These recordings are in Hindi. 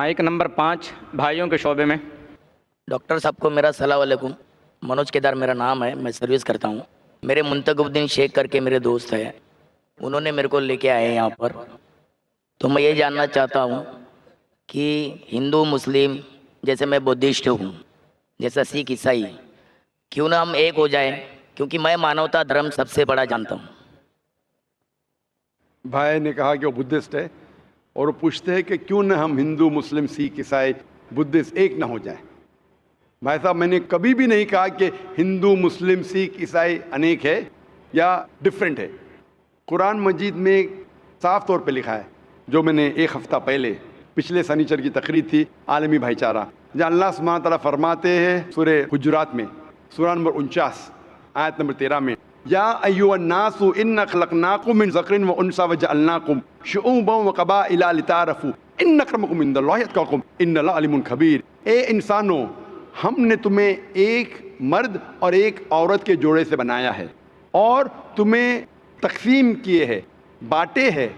माइक नंबर 5 भाइयों के शोबे में। डॉक्टर साहब को मेरा सलाम वालेकुम। मनोज केदार मेरा नाम है, मैं सर्विस करता हूँ। मेरे मुंतखबुद्दीन शेख करके मेरे दोस्त हैं, उन्होंने मेरे को लेके आए हैं यहाँ पर। तो मैं ये जानना चाहता हूँ कि हिंदू मुस्लिम, जैसे मैं बुद्धिस्ट हूँ, जैसा सिख ईसाई, क्यों ना हम एक हो जाए, क्योंकि मैं मानवता धर्म सबसे बड़ा जानता हूँ। भाई ने कहा कि वो बुद्धिस्ट है और वो पूछते हैं कि क्यों ना हम हिंदू मुस्लिम सिख ईसाई बुद्धिस्ट एक ना हो जाए। भाई साहब, मैंने कभी भी नहीं कहा कि हिंदू मुस्लिम सिख ईसाई अनेक है या डिफरेंट है। कुरान मजीद में साफ तौर पे लिखा है, जो मैंने एक हफ्ता पहले पिछले शनिचर की तकरीर थी, आलमी भाईचारा, जहाँ अल्लाह सुब्हानहू तआला फरमाते हैं सूरह हुजुरात में, सूरा नंबर 49 आयत नंबर 13 में, या अय्युहन्नासु इन्ना खलकनाकुम मिन ज़करिन व उन्सा व जअलनाकुम शुऊबन व क़बाइला लितारफू इन्न अक्रमकुम इंदल्लाहि अत्क़ाकुम इन्नल्लाह अलीमुन खबीर। ए इंसानों, हमने तुम्हें एक मर्द और एक औरत के जोड़े से बनाया है और तुम्हें तकसीम किए हैं, बांटे हैं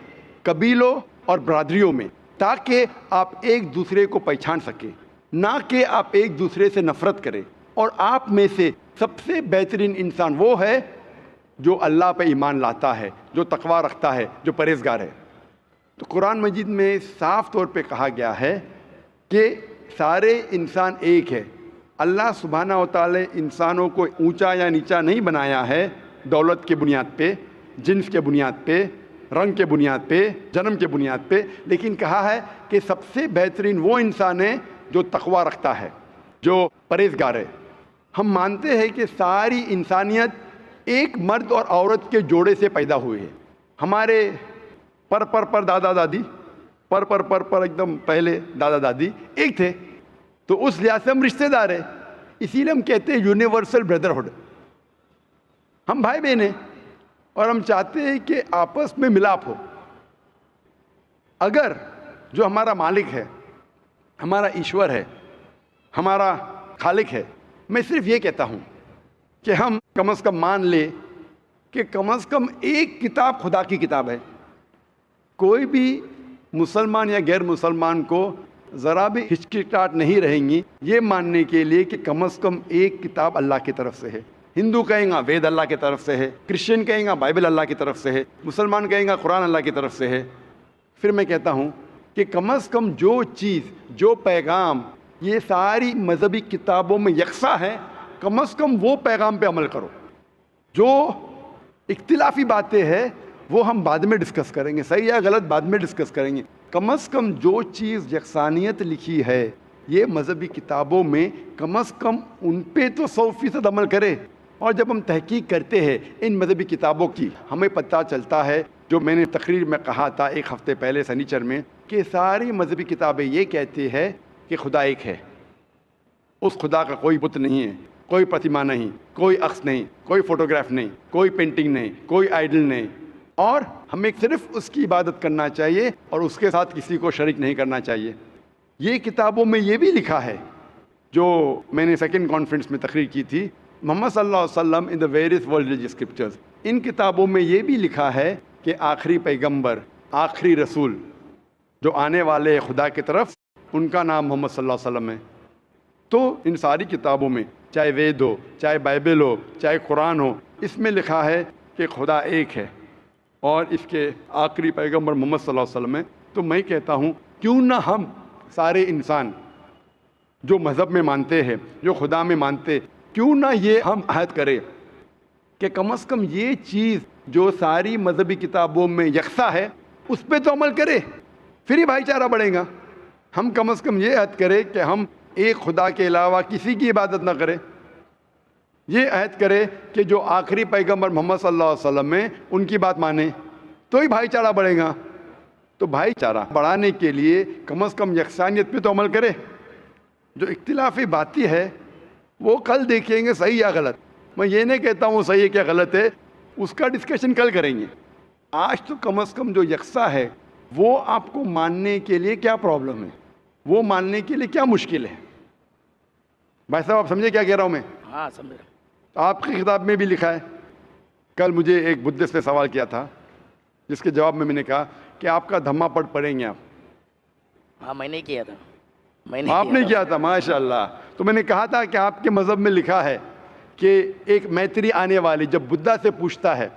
कबीलों और बरादरियों में, ताकि आप एक दूसरे को पहचान सके, ना कि आप एक दूसरे से नफरत करें। और आप में से सबसे बेहतरीन इंसान वो है जो अल्लाह पे ईमान लाता है, जो तकवा रखता है, जो परहेजगार है। तो कुरान मजीद में साफ तौर पे कहा गया है कि सारे इंसान एक है। अल्लाह सुब्हानहू तआला इंसानों को ऊंचा या नीचा नहीं बनाया है दौलत के बुनियाद पे, जिन्स के बुनियाद पे, रंग के बुनियाद पे, जन्म के बुनियाद पे, लेकिन कहा है कि सबसे बेहतरीन वो इंसान है जो तकवा रखता है, जो परहेजगार है। हम मानते हैं कि सारी इंसानियत एक मर्द और औरत के जोड़े से पैदा हुई है। हमारे पर दादा दादी, पर एकदम पहले दादा दादी एक थे, तो उस लिहाज से हम रिश्तेदार हैं। इसीलिए हम कहते हैं यूनिवर्सल ब्रदरहुड। हम भाई बहन हैं और हम चाहते हैं कि आपस में मिलाप हो। अगर जो हमारा मालिक है, हमारा ईश्वर है, हमारा खालिक है, मैं सिर्फ ये कहता हूँ कि हम कम से कम मान ले कि कम से कम एक किताब खुदा की किताब है। कोई भी मुसलमान या गैर मुसलमान को ज़रा भी हिचकिचाहट नहीं रहेंगी ये मानने के लिए कि कम से कम एक किताब अल्लाह की तरफ से है। हिंदू कहेंगे वेद अल्लाह की तरफ से है, क्रिश्चियन कहेंगे बाइबल अल्लाह की तरफ से है, मुसलमान कहेंगे कुरान अल्लाह की तरफ से है। फिर मैं कहता हूँ कि कम से कम जो चीज़, जो पैगाम ये सारी मजहबी किताबों में यकसा है, कम से कम वो पैगाम पे अमल करो। जो इख्तिलाफी बातें हैं वो हम बाद में डिस्कस करेंगे, सही या गलत बाद में डिस्कस करेंगे। कम से कम जो चीज़ यकसानियत लिखी है ये मजहबी किताबों में, कम से कम उन पे तो 100% अमल करें। और जब हम तहकीक करते हैं इन मजहबी किताबों की, हमें पता चलता है, जो मैंने तकरीर में कहा था एक हफ्ते पहले शनिचर में, कि सारी मजहबी किताबें ये कहती है कि खुदा एक है। उस खुदा का कोई बुत नहीं है, कोई प्रतिमा नहीं, कोई अक्स नहीं, कोई फोटोग्राफ नहीं, कोई पेंटिंग नहीं, कोई आइडल नहीं, और हमें सिर्फ उसकी इबादत करना चाहिए और उसके साथ किसी को शरीक नहीं करना चाहिए। ये किताबों में ये भी लिखा है, जो मैंने सेकंड कॉन्फ्रेंस में तकरीर की थी, मोहम्मद सल्लल्लाहु अलैहि वसल्लम in the various world religious scriptures. इन किताबों में ये भी लिखा है कि आखिरी पैगंबर, आखिरी रसूल जो आने वाले खुदा की तरफ, उनका नाम मोहम्मद सल्लल्लाहु अलैहि वसल्लम है। तो इन सारी किताबों में, चाहे वेद हो, चाहे बाइबल हो, चाहे कुरान हो, इसमें लिखा है कि खुदा एक है और इसके आखिरी पैगंबर मोहम्मद सल्लल्लाहु अलैहि वसल्लम है। तो मैं कहता हूँ क्यों ना हम सारे इंसान जो मज़हब में मानते हैं, जो खुदा में मानते, क्यों ना ये हम अहद करें कि कम से कम ये चीज़ जो सारी मजहबी किताबों में यकसा है उस पर तो अमल करें, फिर ही भाईचारा बढ़ेगा। हम कम से कम ये अहद करें कि हम एक खुदा के अलावा किसी की इबादत ना करें। ये अहद करे कि जो आखिरी पैगंबर मोहम्मद सल्लल्लाहु अलैहि वसल्लम में उनकी बात माने, तो ही भाईचारा बढ़ेगा। तो भाईचारा बढ़ाने के लिए कम से कम यकसानियत पे तो अमल करे। जो इख्तिलाफी बातें है वो कल देखेंगे सही या गलत। मैं ये नहीं कहता हूँ सही है क्या गलत है, उसका डिस्कशन कल करेंगे। आज तो कम से कम जो यकसा है वो आपको मानने के लिए क्या प्रॉब्लम है, वो मानने के लिए क्या मुश्किल है। भाई साहब, आप समझे क्या कह रहा हूँ मैं? हाँ, समझ। आपकी किताब में भी लिखा है। कल मुझे एक बुद्धिस्ट ने सवाल किया था, जिसके जवाब में मैंने कहा कि आपका धम्मा पढ़ पढ़ेंगे आप। हाँ, मैंने किया था। मैंने आपने किया था, माशाल्लाह। तो मैंने कहा था कि आपके मजहब में लिखा है कि एक मैत्री आने वाली जब बुद्धा से पूछता है,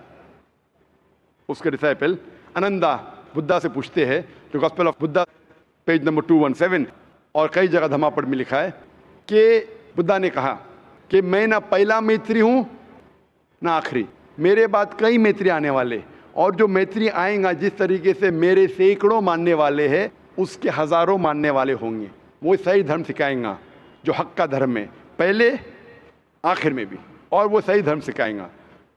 उसके डिसाइपल अनंदा बुद्धा से पूछते हैं, जो gospel of Buddha page number 217 और कई जगह धमापड़ में लिखा है कि बुद्धा ने कहा कि मैं ना पहला मैत्री हूँ ना आखिरी, मेरे बाद कई मैत्री आने वाले, और जो मैत्री आएगा जिस तरीके से मेरे सैकड़ों मानने वाले हैं उसके हज़ारों मानने वाले होंगे। वो सही धर्म सिखाएंगा जो हक का धर्म है, पहले आखिर में भी, और वो सही धर्म सिखाएंगा।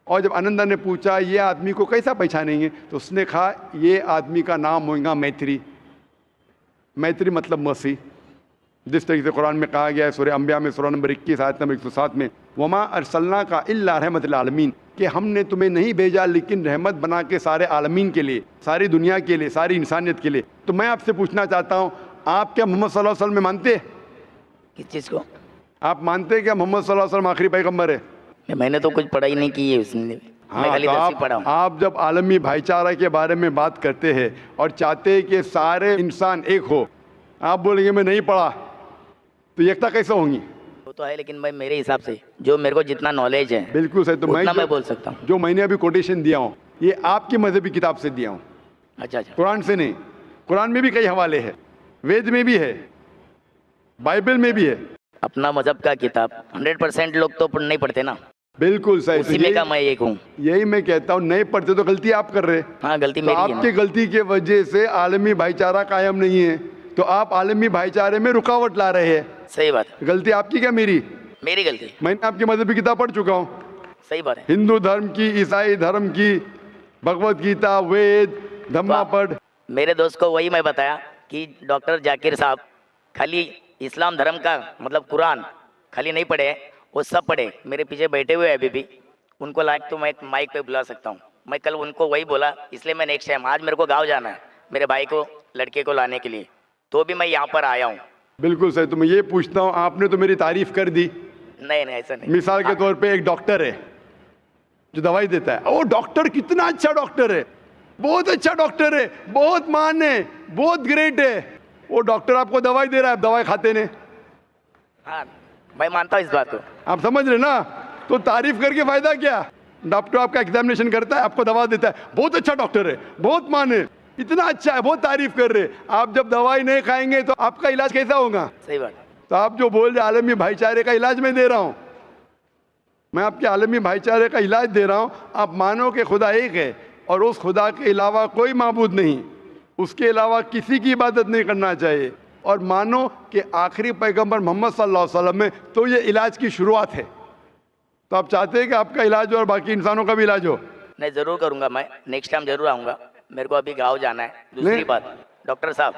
और जब आनंदा ने पूछा ये आदमी को कैसा पहचानेंगे, तो उसने कहा ये आदमी का नाम होगा मैत्री। मैत्री मतलब मसीह, जिस तरीके से कुरान में कहा गया है सूरह अंबिया में सूरह नंबर 21 आयत नंबर 107 में, वमा अरसलना का इल्ला रहमतुल आलमीन, कि हमने तुम्हें नहीं भेजा लेकिन रहमत बना के सारे आलमीन के लिए, सारी दुनिया के लिए, सारी इंसानियत के लिए। तो मैं आपसे पूछना चाहता हूँ, आप क्या मोहम्मद सल्लल्लाहु अलैहि वसल्लम में मानते हैं? किस चीज़ को? आप मानते हैं क्या मोहम्मद सल्लल्लाहु अलैहि वसल्लम आखिरी पैगंबर है? मैंने तो कुछ पढ़ाई नहीं की है उसने, मैं हाँ, खाली तो 10वीं पढ़ा हूँ। आप जब आलमी भाईचारा के बारे में बात करते हैं और चाहते हैं कि सारे इंसान एक हो, आप बोलेंगे मैं नहीं पढ़ा, तो एकता कैसे होंगी? वो तो है, लेकिन मैं मेरे हिसाब से जो मेरे को जितना नॉलेज है बिल्कुल सही। तो मैं बोल सकता हूँ। जो मैंने अभी कोटेशन दिया हूँ ये आपकी मजहबी किताब से दिया हूँ, अच्छा अच्छा, कुरान से नहीं। कुरान में भी कई हवाले हैं, वेद में भी है, बाइबल में भी है। अपना मजहब का किताब 100% लोग तो नहीं पढ़ते ना, बिल्कुल सही। उसी में का मैं एक हूँ। यही मैं कहता हूँ, नहीं पढ़ते तो गलती आप कर रहे। हाँ, गलती तो मेरी है आपकी ना। गलती के वजह से आलमी भाईचारा कायम नहीं है, तो आप आलमी भाईचारे में रुकावट ला रहे हैं। सही बात है। गलती आपकी क्या मेरी? मेरी गलती। मैंने आपकी मजहबी किताब पढ़ चुका हूँ, सही बात है। हिंदू धर्म की, ईसाई धर्म की, भगवत गीता, वेद, धम्मापढ़। मेरे दोस्त को वही मैं बताया कि डॉक्टर जाकिर साहब खाली इस्लाम धर्म का मतलब कुरान खाली नहीं पढ़े, वो सब पढ़े। मेरे पीछे बैठे हुए अभी भी, उनको लाइक तो मैं माइक पे बुला सकता हूँ। मैं कल उनको वही बोला, इसलिए मैं नेक्स्ट टाइम, आज मेरे को गाँव जाना है मेरे भाई को लड़के को लाने के लिए, तो भी मैं यहाँ पर आया हूँ। बिल्कुल सही। तो मैं ये पूछता हूँ, आपने तो मेरी तारीफ कर दी। नहीं नहीं, ऐसा नहीं। मिसाल के तौर पे एक डॉक्टर है जो दवाई देता है, वो डॉक्टर कितना अच्छा डॉक्टर है, बहुत अच्छा डॉक्टर है, बहुत मान है, बहुत ग्रेट है। वो डॉक्टर आपको दवाई दे रहा है, आप दवाई खाते नहीं। हाँ, मैं मानता हूँ इस बात को। आप समझ रहे ना? तो तारीफ करके फायदा क्या? डॉक्टर आपका एग्जामिनेशन करता है, आपको दवा देता है, बहुत अच्छा डॉक्टर है, बहुत मान है, इतना अच्छा है, बहुत तारीफ कर रहे। आप जब दवाई नहीं खाएंगे तो आपका इलाज कैसा होगा? सही बात। तो आप जो बोल रहे आलमी भाईचारे का इलाज मैं दे रहा हूँ, मैं आपके आलमी भाईचारे का इलाज दे रहा हूँ। आप मानो कि खुदा एक है और उस खुदा के अलावा कोई माबूद नहीं, उसके अलावा किसी की इबादत नहीं करना चाहिए, और मानो कि आखिरी पैगंबर मोहम्मद सल्लल्लाहु अलैहि वसल्लम में तो ये इलाज की शुरुआत है। तो आप चाहते हैं कि आपका इलाज हो और बाकी इंसानों का भी इलाज हो? नहीं, ज़रूर करूँगा, मैं नेक्स्ट टाइम जरूर आऊँगा। मेरे को अभी गाँव जाना है। दूसरी बात डॉक्टर साहब,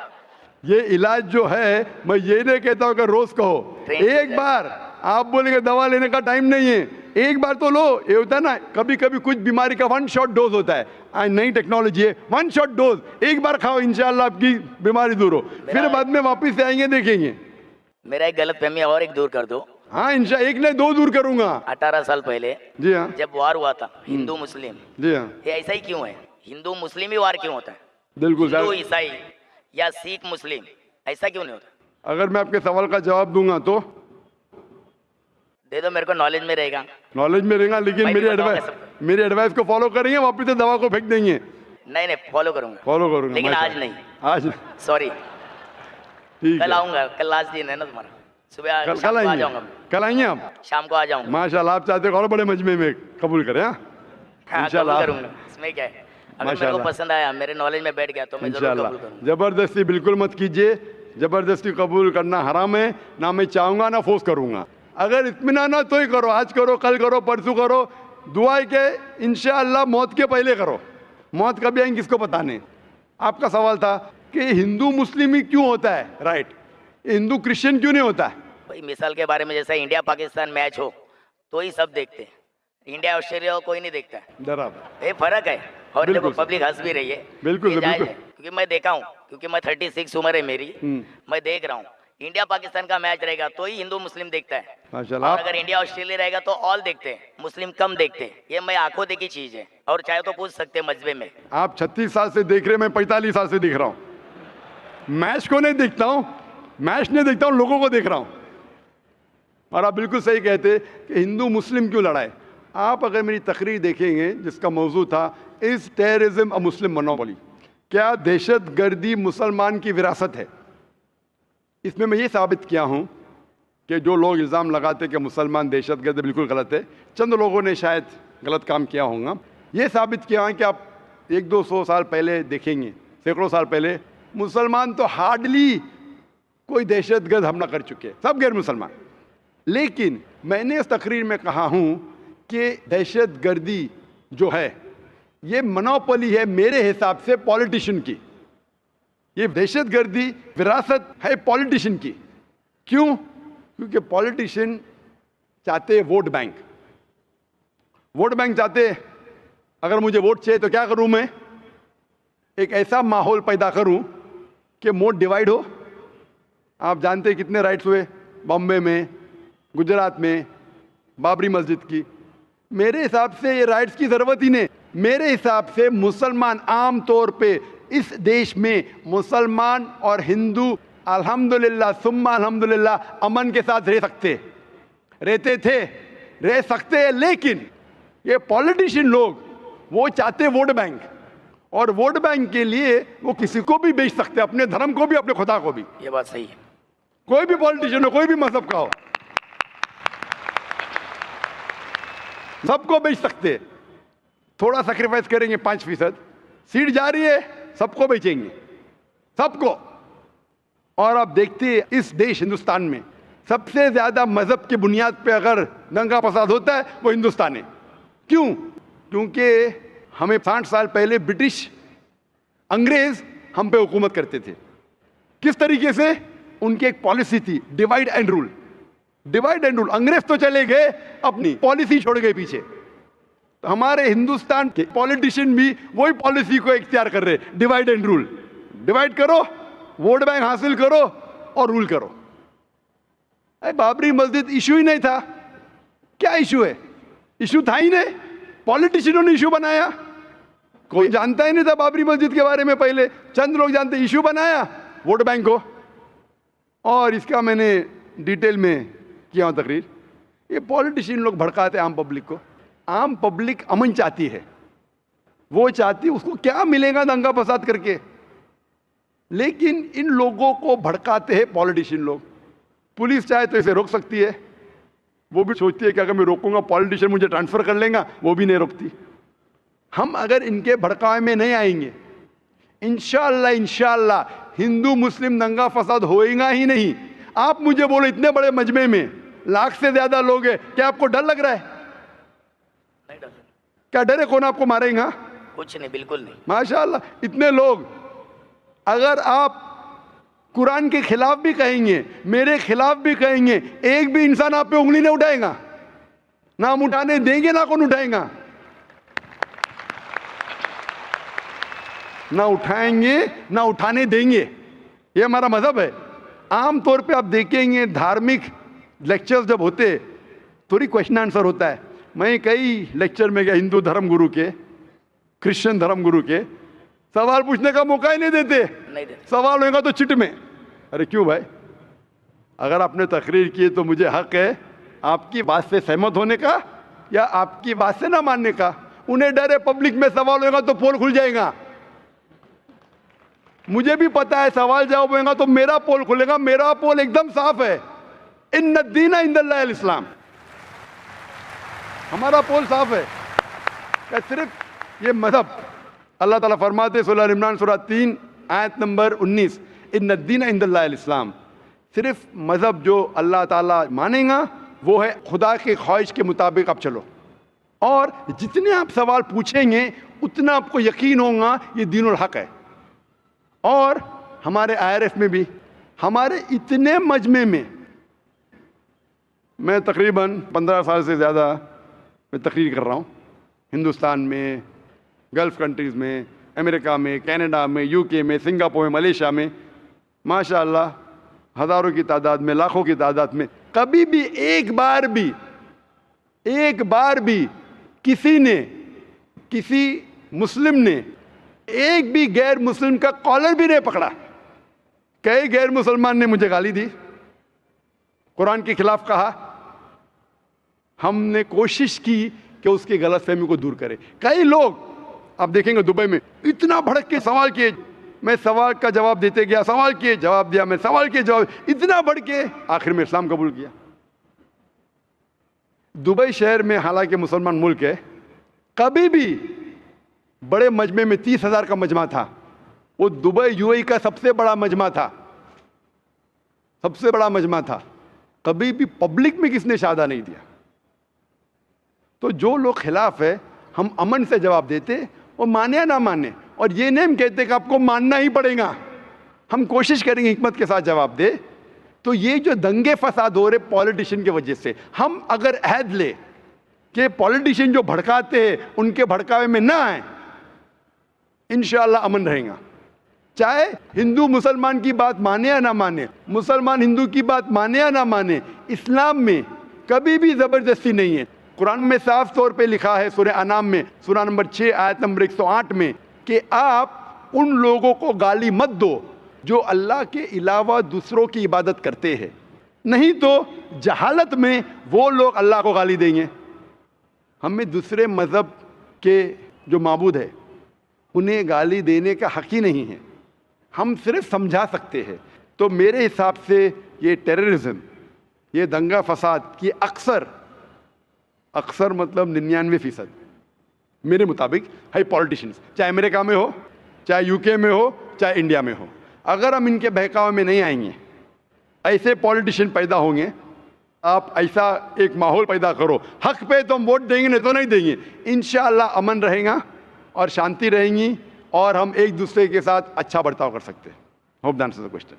ये इलाज जो है, मैं ये नहीं कहता हूँ कि रोज कहो, एक बार आप बोलेंगे दवा लेने का टाइम नहीं है, एक बार तो लो। ये होता है ना, कभी कभी कुछ बीमारी का 1 शॉट डोज होता है, आज नई टेक्नोलॉजी है, 1 शॉट डोज, एक बार खाओ, इंशाल्लाह आपकी बीमारी दूर हो, फिर बाद में वापस से आएंगे देखेंगे। मेरा एक गलत फहमी और एक दूर कर दो। हाँ, इंशाल्लाह, एक नहीं 2 दूर करूंगा। 18 साल पहले जी हाँ, जब वार हुआ था हिंदू मुस्लिम, जी हाँ, ये ऐसा ही क्यों है? हिंदू मुस्लिम ही वार क्यों होता है? बिल्कुल हिंदू सर। ईसाई या सिख मुस्लिम ऐसा क्यों नहीं होता? अगर मैं आपके सवाल का जवाब दूंगा तो दे दो, मेरे को नॉलेज में रहेगा। नॉलेज में रहेगा, लेकिन भाई, बताओ मेरी एडवाइस को फॉलो करेंगे, वापस से दवा को फेंक देंगे। नहीं नहीं, फॉलो करूंगा, फॉलो करूंगा, लेकिन आज नहीं। आज सॉरी, ठीक कल है, आऊंगा। कल लास्ट दिन है ना तुम्हारा, सुबह कल शाम को आ आएंगे, जाऊंगा। कल आएंगे आप? शाम को आ जाऊंगा। माशाल्लाह, आप चाहते हो और बड़े मजमे में कबूल करें। हाँ, हाँ, इंशाल्लाह कबूल करूंगा, इसमें क्या है? अगर मेरे को माशाल्लाह। पसंद आया, मेरे नॉलेज में बैठ गया तो मैं जरूर इंशाल्लाह। कबूल करूंगा। जबरदस्ती बिल्कुल मत कीजिए, जबरदस्ती कबूल करना हराम है, ना मैं चाहूंगा ना फोर्स करूंगा। अगर इत्मीनान ना तो ही करो, आज करो, कल करो, परसों करो, दुआ है कि इंशाल्लाह मौत के पहले करो। मौत कभी आएंगी किसको पता नहीं। आपका सवाल था कि हिंदू मुस्लिम ही क्यों होता है, राइट, हिंदू क्रिश्चियन क्यों नहीं होता है? भाई मिसाल के बारे में, जैसे इंडिया पाकिस्तान मैच हो तो ही सब देखते हैं, इंडिया ऑस्ट्रेलिया को कोई नहीं देखता है। बराबर, ये फर्क है। और देखो बिल्कुल पब्लिक हंस भी रही है, बिल्कुल, ये जायज बिल्कुल। है, क्योंकि मैं देखा हूँ, क्योंकि मैं 36 उम्र है मेरी, मैं देख रहा हूँ। इंडिया पाकिस्तान का मैच रहेगा तो ही हिंदू मुस्लिम देखता है, माशाल्लाह। और अगर इंडिया ऑस्ट्रेलिया रहेगा तो ऑल देखते हैं, मुस्लिम कम देखते हैं। ये मैं आंखों देखी चीज है, और चाहे तो पूछ सकते हैं मजबे में। आप 36 साल से देख रहे, मैं 45 साल से दिख रहा हूँ। मैच को नहीं देखता हूँ, मैच नहीं देखता हूँ, लोगों को देख रहा हूँ। और आप बिल्कुल सही कहते कि हिंदू मुस्लिम क्यों लड़ाए। आप अगर मेरी तकरीर देखेंगे जिसका मौजू था is terrorism a Muslim monopoly, क्या दहशत गर्दी मुसलमान की विरासत है। इसमें मैं ये साबित किया हूँ कि जो लोग इल्ज़ाम लगाते कि मुसलमान दहशत गर्द, बिल्कुल गलत है। चंद लोगों ने शायद गलत काम किया होगा। ये साबित किया है कि आप 100-200 साल पहले देखेंगे, सैकड़ों साल पहले मुसलमान तो हार्डली कोई दहशत गर्द हमला कर चुके हैं, सब गैर मुसलमान। लेकिन मैंने इस तकरीर में कहा हूँ कि दहशत गर्दी जो है ये मोनोपोली है मेरे हिसाब से पॉलिटिशियन की। ये दहशत गर्दी विरासत है पॉलिटिशियन की। क्यों? क्योंकि पॉलिटिशियन चाहते वोट बैंक, वोट बैंक चाहते। अगर मुझे वोट चाहिए तो क्या करूं मैं? एक ऐसा माहौल पैदा करूं कि वोट डिवाइड हो। आप जानते हैं कितने राइट्स हुए बॉम्बे में, गुजरात में, बाबरी मस्जिद की। मेरे हिसाब से ये राइट्स की ज़रूरत ही नहीं। मेरे हिसाब से मुसलमान आम तौर पे इस देश में मुसलमान और हिंदू अल्हम्दुलिल्लाह सुम्मा अल्हम्दुलिल्लाह अमन के साथ रह सकते, रहते थे, रह सकते हैं। लेकिन ये पॉलिटिशियन लोग वो चाहते वोट बैंक, और वोट बैंक के लिए वो किसी को भी बेच सकते, अपने धर्म को भी, अपने खुदा को भी। ये बात सही है। कोई भी पॉलिटिशियन हो, कोई भी मजहब का हो, सबको बेच सकते। थोड़ा सैक्रिफाइस करेंगे 5%, सीट जा रही है, सबको बेचेंगे, सबको। और आप देखते हैं इस देश हिंदुस्तान में सबसे ज्यादा मजहब की बुनियाद पे अगर दंगा फसाद होता है वो हिंदुस्तान है। क्यों? क्योंकि हमें 60 साल पहले ब्रिटिश अंग्रेज हम पे हुकूमत करते थे। किस तरीके से? उनकी एक पॉलिसी थी divide and rule. Divide and rule. अंग्रेज तो चले गए, अपनी पॉलिसी छोड़ गए पीछे। तो हमारे हिंदुस्तान के पॉलिटिशियन भी वही पॉलिसी को इख्तियार कर रहे, डिवाइड एंड रूल। डिवाइड करो, वोट बैंक हासिल करो और रूल करो। अरे बाबरी मस्जिद इशू ही नहीं था। क्या इशू है? इशू था ही नहीं, पॉलिटिशियनों ने इशू बनाया। कोई जानता ही नहीं था बाबरी मस्जिद के बारे में, पहले चंद लोग जानते, इशू बनाया वोट बैंक को। और इसका मैंने डिटेल में किया हूं तकरीर। ये पॉलिटिशियन लोग भड़काते आम पब्लिक को। आम पब्लिक अमन चाहती है, वो चाहती, उसको क्या मिलेगा दंगा फसाद करके। लेकिन इन लोगों को भड़काते हैं पॉलिटिशियन लोग। पुलिस चाहे तो इसे रोक सकती है, वो भी सोचती है कि अगर मैं रोकूंगा पॉलिटिशियन मुझे ट्रांसफर कर लेगा, वो भी नहीं रोकती। हम अगर इनके भड़कावे में नहीं आएंगे, इंशाअल्लाह इंशाअल्लाह हिंदू मुस्लिम दंगा फसाद होएगा ही नहीं। आप मुझे बोलो, इतने बड़े मजमे में लाख से ज्यादा लोग हैं, क्या आपको डर लग रहा है? नहीं डर। क्या डर है? कौन आपको मारेगा? कुछ नहीं, बिल्कुल नहीं। माशाअल्लाह इतने लोग। अगर आप कुरान के खिलाफ भी कहेंगे, मेरे खिलाफ भी कहेंगे, एक भी इंसान आप पे उंगली नहीं उठाएगा। ना हम उठाने देंगे, ना कौन उठाएगा। ना उठाएंगे, ना उठाने देंगे। ये हमारा मजहब है। आम तौर पे आप देखेंगे धार्मिक लेक्चर्स जब होते, थोड़ी क्वेश्चन आंसर होता है। मैं कई लेक्चर में गया, हिंदू धर्म गुरु के, क्रिश्चियन धर्म गुरु के, सवाल पूछने का मौका ही नहीं देते। नहीं देते। सवाल होगा तो चिट में। अरे क्यों भाई? अगर आपने तकरीर की तो मुझे हक है आपकी बात से सहमत होने का या आपकी बात से ना मानने का। उन्हें डर है पब्लिक में सवाल होगा तो पोल खुल जाएगा। मुझे भी पता है सवाल जवाब होगा तो मेरा पोल खुलेगा। मेरा पोल एकदम साफ है, इन्ना दीना इंदल्लाहिल इस्लाम। हमारा पोल साफ है। क्या सिर्फ ये मजहब? अल्लाह ताला फरमाते सूरह इमरान सूरह 3 आयत नंबर 19, इन्ना दीना इंदल्लाहिल इस्लाम। सिर्फ मजहब जो अल्लाह ताला मानेगा वो है खुदा के ख्वाहिश के मुताबिक आप चलो। और जितने आप सवाल पूछेंगे उतना आपको यकीन होगा ये दीनुल हक है। और हमारे IRF में भी, हमारे इतने मजमे में, मैं तकरीबन 15 साल से ज़्यादा मैं तकरीर कर रहा हूँ। हिंदुस्तान में, गल्फ़ कंट्रीज़ में, अमेरिका में, कनाडा में, UK में, सिंगापुर में, मलेशिया में, माशाअल्लाह हज़ारों की तादाद में, लाखों की तादाद में। कभी भी एक बार भी किसी ने, किसी मुस्लिम ने एक भी गैर मुस्लिम का कॉलर भी नहीं पकड़ा। कई गैर मुसलमान ने मुझे गाली दी, कुरान के खिलाफ कहा। हमने कोशिश की कि उसकी गलतफहमी को दूर करें। कई लोग आप देखेंगे दुबई में इतना भड़क के सवाल किए, मैं सवाल का जवाब देते गया, सवाल किए जवाब दिया, मैं सवाल किए जवाब, इतना बढ़ के आखिर में इस्लाम कबूल किया। दुबई शहर में हालांकि मुसलमान मुल्क है, कभी भी बड़े मजमे में 30,000 का मजमा था। वो दुबई यूएई का सबसे बड़ा मजमा था, सबसे बड़ा मजमा था। कभी भी पब्लिक में किसने शहादा नहीं दिया। तो जो लोग खिलाफ है, हम अमन से जवाब देते, वो माने या ना माने, और ये नहीं हम कहते कि आपको मानना ही पड़ेगा। हम कोशिश करेंगे हिकमत के साथ जवाब दे। तो ये जो दंगे फसाद हो रहे पॉलिटिशियन की वजह से, हम अगर अहद ले कि पॉलिटिशियन जो भड़काते हैं उनके भड़कावे में ना आए, इंशाअल्लाह अमन रहेगा। चाहे हिंदू मुसलमान की बात माने या ना माने, मुसलमान हिंदू की बात माने या ना माने, इस्लाम में कभी भी ज़बरदस्ती नहीं है। कुरान में साफ तौर पे लिखा है सूरह अनाम में सूरह नंबर 6 आयत नंबर 108 में कि आप उन लोगों को गाली मत दो जो अल्लाह के अलावा दूसरों की इबादत करते हैं, नहीं तो जहालत में वो लोग अल्लाह को गाली देंगे। हमें दूसरे मज़हब के जो माबूद है उन्हें गाली देने का हक़ ही नहीं है, हम सिर्फ समझा सकते हैं। तो मेरे हिसाब से ये टेररिज्म, ये दंगा फसाद की अक्सर मतलब 99% मेरे मुताबिक है पॉलिटिशियंस, चाहे अमेरिका में हो, चाहे यूके में हो, चाहे इंडिया में हो। अगर हम इनके बहकावे में नहीं आएंगे, ऐसे पॉलिटिशियन पैदा होंगे, आप ऐसा एक माहौल पैदा करो, हक पे तो हम वोट देंगे, नहीं तो नहीं देंगे। इंशाअल्लाह अमन रहेगा और शांति रहेंगी और हम एक दूसरे के साथ अच्छा बर्ताव कर सकते हैं। Hope that answers the question.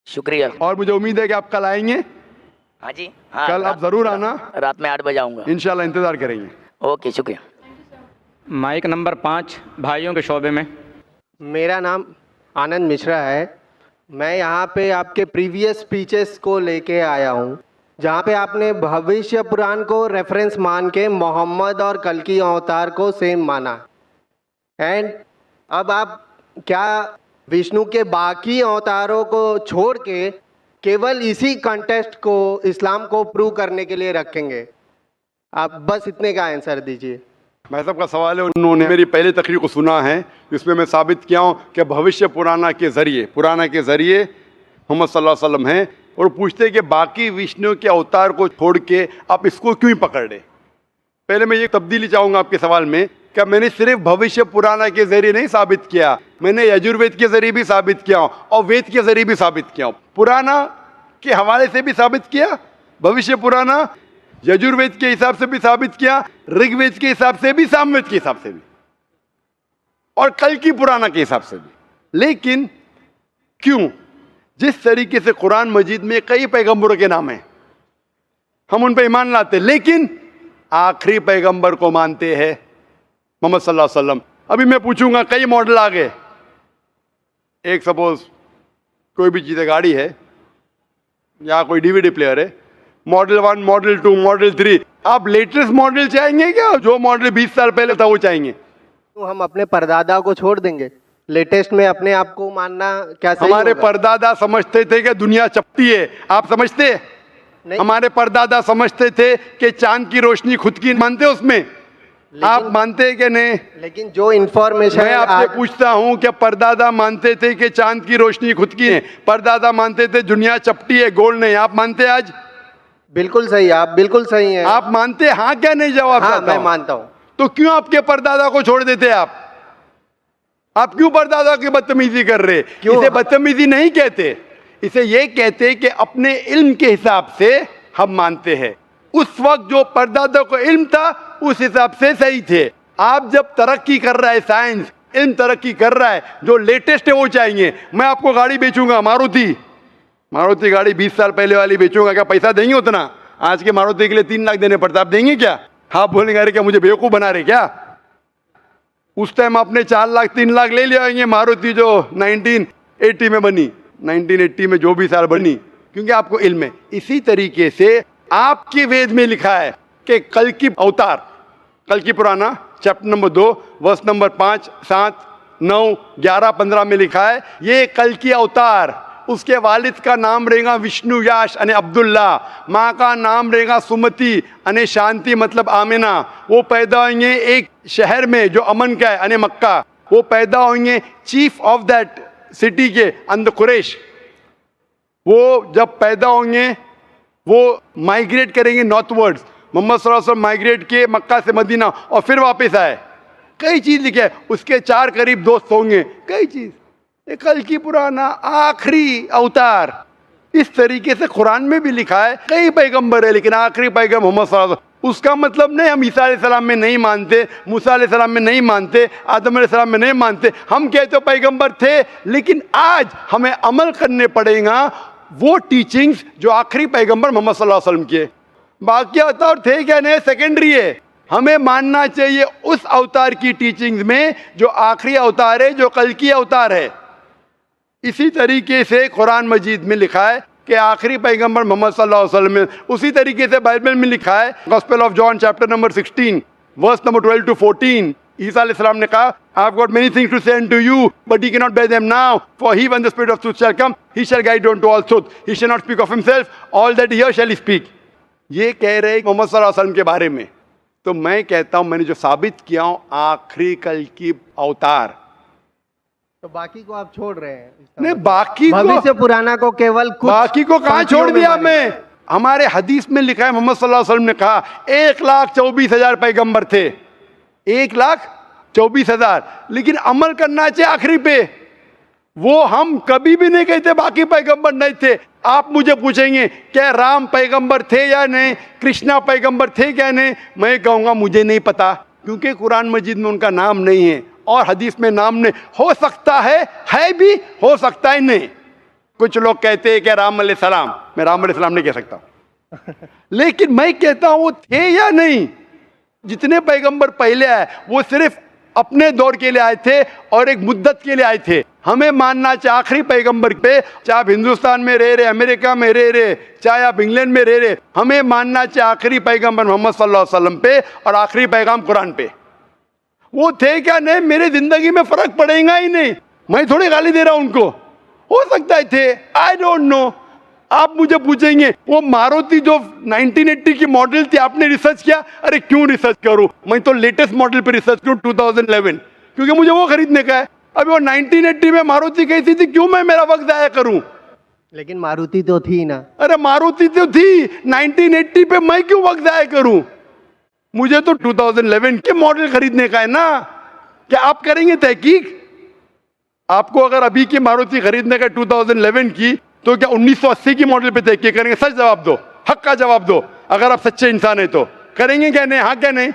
शुक्रिया। और मुझे उम्मीद है कि आप कल आएंगे। हाँ जी, हाँ, कल आप जरूर आना, रात में 8 बजे आऊँगा। इंशाल्लाह इंतजार करेंगे। ओके, शुक्रिया। माइक नंबर 5 भाइयों के शोबे में। मेरा नाम आनंद मिश्रा है। मैं यहाँ पे आपके प्रीवियस स्पीचेस को लेके आया हूँ, जहाँ पे आपने भविष्य पुराण को रेफरेंस मान के मोहम्मद और कल्कि अवतार को सेम माना। एंड अब आप क्या विष्णु के बाकी अवतारों को छोड़ के केवल इसी कंटेस्ट को, इस्लाम को प्रूव करने के लिए रखेंगे? आप बस इतने का आंसर दीजिए। भाई साहब का सवाल है, उन्होंने मेरी पहले तकरीर को सुना है, जिसमें मैं साबित किया हूँ कि भविष्य पुराना के ज़रिए मोहम्मद सल्लल्लाहु अलैहि वसल्लम हैं, और पूछते कि बाकी विष्णु के अवतार को छोड़ के आप इसको क्यों पकड़ रहे। पहले मैं ये तब्दीली चाहूँगा आपके सवाल में, क्या मैंने सिर्फ भविष्य पुराना के ज़रिए नहीं साबित किया, मैंने यजुर्वेद के ज़रिए भी साबित किया और वेद के ज़रिए भी साबित किया, पुराना के हवाले से भी साबित किया, भविष्य पुराना यजुर्वेद के हिसाब से भी साबित किया, ऋग्वेद के हिसाब से भी, सामवेद के हिसाब से भी, और कल की पुराना के हिसाब से भी। लेकिन क्यों, जिस तरीके से कुरान मजीद में कई पैगंबरों के नाम हैं, हम उन पर ईमान लाते, लेकिन आखिरी पैगंबर को मानते हैं मोहम्मद सल्लल्लाहु अलैहि वसल्लम। अभी मैं पूछूंगा, कई मॉडल आ गए, एक सपोज कोई भी चीज़ गाड़ी है या कोई डीवीडी प्लेयर है, मॉडल 1, मॉडल 2, मॉडल 3, आप लेटेस्ट मॉडल चाहेंगे क्या? जो मॉडल 20 साल पहले था वो चाहेंगे? तो हम अपने परदादा को छोड़ देंगे? लेटेस्ट में अपने आप को मानना क्या सही हमारे होगा? परदादा समझते थे कि दुनिया चपटी है, आप समझते? हमारे परदादा समझते थे कि चांद की रोशनी खुद की मानते उसमें, आप मानते हैं कि नहीं? लेकिन जो इंफॉर्मेशन मैं आपसे पूछता हूं कि परदादा मानते थे कि चांद की रोशनी खुद की है, परदादा मानते थे दुनिया चपटी है, गोल नहीं, आप मानते आज? बिल्कुल सही, आप बिल्कुल सही हैं। आप मानते? हाँ क्या नहीं जवाब? हाँ, मैं मानता हूं। तो क्यों आपके परदादा को छोड़ देते आप क्यों परदादा की बदतमीजी कर रहे? इसे बदतमीजी नहीं कहते, इसे ये कहते कि अपने इल्म के हिसाब से हम मानते हैं। उस वक्त जो परदादा को इल्म था उस हिसाब से सही थे। आप जब तरक्की कर रहा है, साइंस इल्म तरक्की कर रहा है, जो लेटेस्ट है वो चाहिए। मैं आपको गाड़ी बेचूंगा, मारुति गाड़ी 20 साल पहले वाली बेचूंगा, क्या पैसा देंगे उतना? आज के मारुति के लिए 3 लाख देने पड़ता, आप देंगे क्या? हाँ बोलेंगे, अरे क्या मुझे बेवकूफ़ बना रहे क्या? उस टाइम आपने 4 लाख 3 लाख ले लिया मारुति जो 1980 में बनी, 1980 में जो भी साल बनी, क्योंकि आपको इल्म है। इसी तरीके से आपके वेद में लिखा है कि कल की अवतार, कल की पुराना चैप्टर नंबर 2 वर्स नंबर 5, 7, 9, 11, 15 में लिखा है ये कल की अवतार उसके वालिद का नाम रहेगा विष्णु याश अने अब्दुल्ला, माँ का नाम रहेगा सुमति अने शांति मतलब आमिना। वो पैदा होंगे एक शहर में जो अमन का है अने मक्का। वो पैदा होंगे चीफ ऑफ दैट सिटी के अंदर कुरैश। वो जब पैदा होंगे वो माइग्रेट करेंगे नॉर्थवर्ड्स। मोहम्मद सल्लल्लाहु अलैहि वसल्लम माइग्रेट किए मक्का से मदीना और फिर वापस आए। कई चीज़ लिखे है। उसके 4 करीब दोस्त होंगे, कई चीज़। कल की पुराना आखिरी अवतार, इस तरीके से कुरान में भी लिखा है। कई पैगंबर है लेकिन आखिरी पैगंबर मोहम्मद सल्लल्लाहु अलैहि वसल्लम। उसका मतलब नहीं हम ईसा अलैहिस्सलाम में नहीं मानते, मूसा अलैहिस्सलाम में नहीं मानते, आदम अलैहिस्सलाम में नहीं मानते। हम कहते हो पैगंबर थे, लेकिन आज हमें अमल करने पड़ेगा वो टीचिंग्स जो आखिरी पैगंबर मोहम्मद सल्लल्लाहु अलैहि वसल्लम के। बाकी अवतार थे क्या नहीं, सेकेंडरी है। हमें मानना चाहिए उस अवतार की टीचिंग्स में जो आखिरी अवतार है, जो कल की अवतार है। इसी तरीके से कुरान मजीद में लिखा है कि आखिरी पैगंबर मोहम्मद सल्लल्लाहु अलैहि वसल्लम है। उसी तरीके से बाइबल में लिखा है, gospel of John chapter number 16 verse number 12 to 14, Isa अलैहिस्सलाम ने कहा, I have got many things to say unto you, but ye cannot bear them now. For he, when the Spirit of truth shall come, he shall guide you unto all truth. He shall not speak of himself, all that he hears shall he speak. ये कह रहे हैं मोहम्मद सल्लल्लाहु अलैहि वसल्लम के बारे में। तो मैं कहता हूं, मैंने जो साबित किया हूं, आखिरी कल की अवतार। तो बाकी को आप छोड़ रहे हैं? नहीं, बाकी को, भविष्य पुराना को केवल कुछ बाकी को कहाँ पार्टियों छोड़ में दिया माने। मैं? हमारे हदीस में लिखा है, मोहम्मद सल्लल्लाहु अलैहि वसल्लम ने कहा 1,24,000 पैगंबर थे, 1,24,000, लेकिन अमल करना चाहिए आखिरी पे। वो हम कभी भी नहीं कहते बाकी पैगंबर नहीं थे। आप मुझे पूछेंगे क्या राम पैगंबर थे या नहीं, कृष्णा पैगंबर थे क्या नहीं, मैं कहूँगा मुझे नहीं पता, क्योंकि कुरान मजीद में उनका नाम नहीं है और हदीस में नाम नहीं। हो सकता है भी, हो सकता है नहीं। कुछ लोग कहते हैं कि राम अलैहिस्सलाम, मैं राम अलैहिस्सलाम नहीं कह सकता लेकिन मैं कहता हूँ वो थे या नहीं। जितने पैगंबर पहले आए वो सिर्फ अपने दौर के लिए आए थे और एक मुद्दत के लिए आए थे। हमें मानना चाहिए आखिरी पैगंबर पे, चाहे आप हिंदुस्तान में रह रहे, अमेरिका में रह रहे, चाहे आप इंग्लैंड में रह रहे, हमें मानना चाहिए आखिरी पैगंबर मोहम्मद सल्लल्लाहु अलैहि वसल्लम पे और आखिरी पैगाम कुरान पे। वो थे क्या नहीं, मेरे जिंदगी में फर्क पड़ेगा ही नहीं। मैं थोड़ी गाली दे रहा हूं उनको, हो सकता है थे, आई डोंट नो। आप मुझे पूछेंगे वो मारुति जो 1980 की मॉडल थी आपने रिसर्च किया? अरे क्यों रिसर्च करूं, मैं तो लेटेस्ट मॉडल पे रिसर्च करूं 2011, क्योंकि मुझे वो खरीदने का है। अभी वो 1980 में मारुति कैसी थी, क्यों मैं मेरा वक्त जाया करूं? लेकिन मारुति तो थी ना। अरे मारुति तो थी 1980 पे, मैं क्यों वक्त जाया करूं? मुझे तो 2011 के मॉडल खरीदने का है ना। क्या आप करेंगे तहकीक? आपको अगर अभी की मारुति खरीदने का 2011 की, तो क्या 1980 की मॉडल पे तहकीक करेंगे? सच जवाब दो, हक का जवाब दो। अगर आप सच्चे इंसान है तो करेंगे क्या नहीं? हाँ क्या नहीं?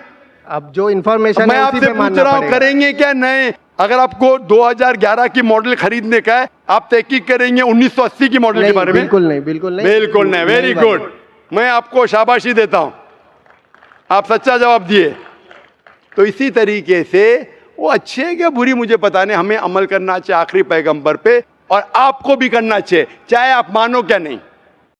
अब जो इंफॉर्मेशन मैं आपसे पूछ रहा हूँ, करेंगे क्या नहीं? अगर आपको 2011 की मॉडल खरीदने का है, आप तहकीक करेंगे 1980 की मॉडल के बारे में? बिल्कुल नहीं, बिल्कुल नहीं, बिल्कुल नहीं। वेरी गुड, मैं आपको शाबाशी देता हूं, आप सच्चा जवाब दिए। तो इसी तरीके से वो अच्छे है क्या बुरी मुझे पता नहीं, हमें अमल करना चाहिए आखिरी पैगंबर पे, और आपको भी करना चाहिए, चाहे आप मानो क्या नहीं।